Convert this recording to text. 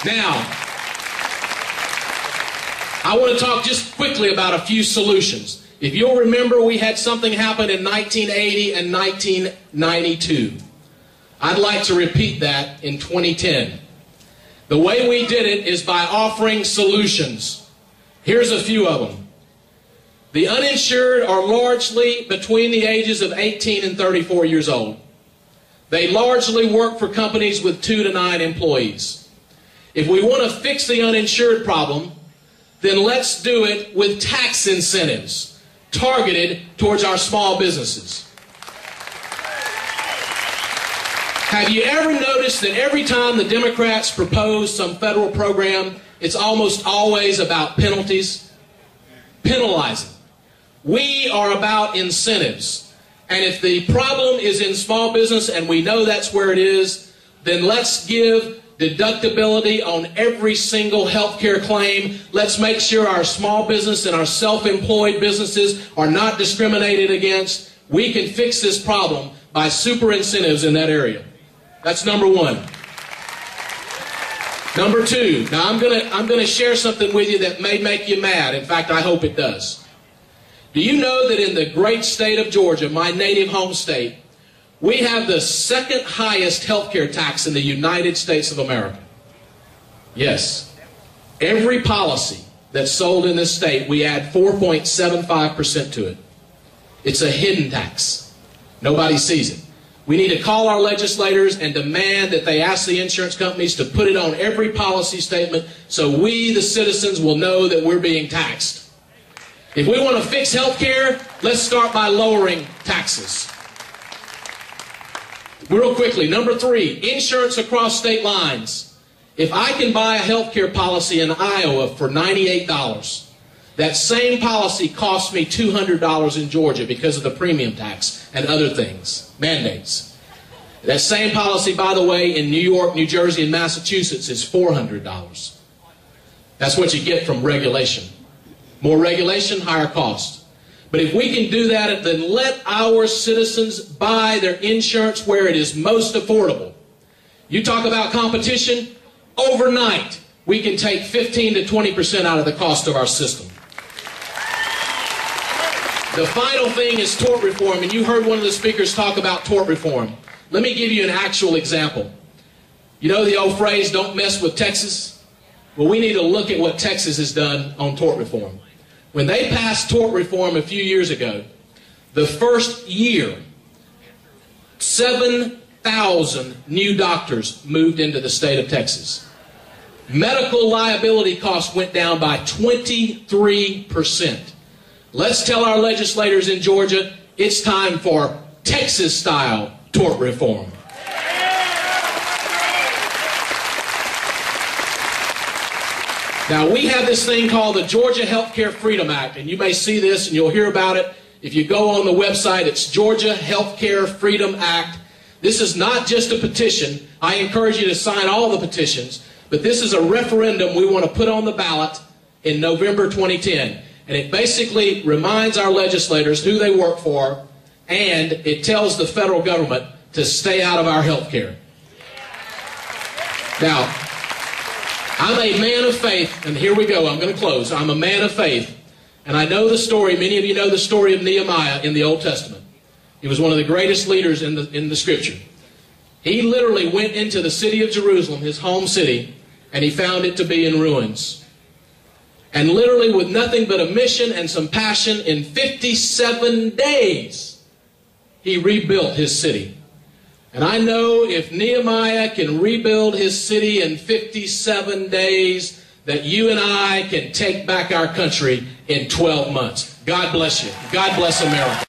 Now, I want to talk just quickly about a few solutions. If you'll remember, we had something happen in 1980 and 1992. I'd like to repeat that in 2010. The way we did it is by offering solutions. Here's a few of them. The uninsured are largely between the ages of 18 and 34 years old. They largely work for companies with 2 to 9 employees. If we want to fix the uninsured problem, then let's do it with tax incentives targeted towards our small businesses. Have you ever noticed that every time the Democrats propose some federal program, it's almost always about penalties? Penalizing. We are about incentives. And if the problem is in small business and we know that's where it is, then let's give deductibility on every single health care claim. Let's make sure our small business and our self-employed businesses are not discriminated against. We can fix this problem by super incentives in that area. That's number one. Number two, now I'm gonna share something with you that may make you mad. In fact, I hope it does. Do you know that in the great state of Georgia, my native home state, we have the second highest health care tax in the United States of America? Yes. Every policy that's sold in this state, we add 4.75% to it. It's a hidden tax. Nobody sees it. We need to call our legislators and demand that they ask the insurance companies to put it on every policy statement so we, the citizens, will know that we're being taxed. If we want to fix health care, let's start by lowering taxes. Real quickly, number three, insurance across state lines. If I can buy a health care policy in Iowa for $98, that same policy costs me $200 in Georgia because of the premium tax and other things, mandates. That same policy, by the way, in New York, New Jersey, and Massachusetts is $400. That's what you get from regulation. More regulation, higher cost. But if we can do that, then let our citizens buy their insurance where it is most affordable. You talk about competition, overnight we can take 15 to 20% out of the cost of our system. The final thing is tort reform, and you heard one of the speakers talk about tort reform. Let me give you an actual example. You know the old phrase, don't mess with Texas? Well, we need to look at what Texas has done on tort reform. When they passed tort reform a few years ago, the first year, 7,000 new doctors moved into the state of Texas. Medical liability costs went down by 23%. Let's tell our legislators in Georgia, it's time for Texas-style tort reform. Now, we have this thing called the Georgia Healthcare Freedom Act, and you may see this and you'll hear about it. If you go on the website, it's Georgia Healthcare Freedom Act. This is not just a petition. I encourage you to sign all the petitions, but this is a referendum we want to put on the ballot in November 2010. And it basically reminds our legislators who they work for, and it tells the federal government to stay out of our health care. Now, I'm a man of faith, and here we go, I'm going to close. I'm a man of faith, and I know the story, many of you know the story of Nehemiah in the Old Testament. He was one of the greatest leaders in the Scripture. He literally went into the city of Jerusalem, his home city, and he found it to be in ruins. And literally with nothing but a mission and some passion, in 57 days, he rebuilt his city. And I know if Nehemiah can rebuild his city in 57 days, that you and I can take back our country in 12 months. God bless you. God bless America.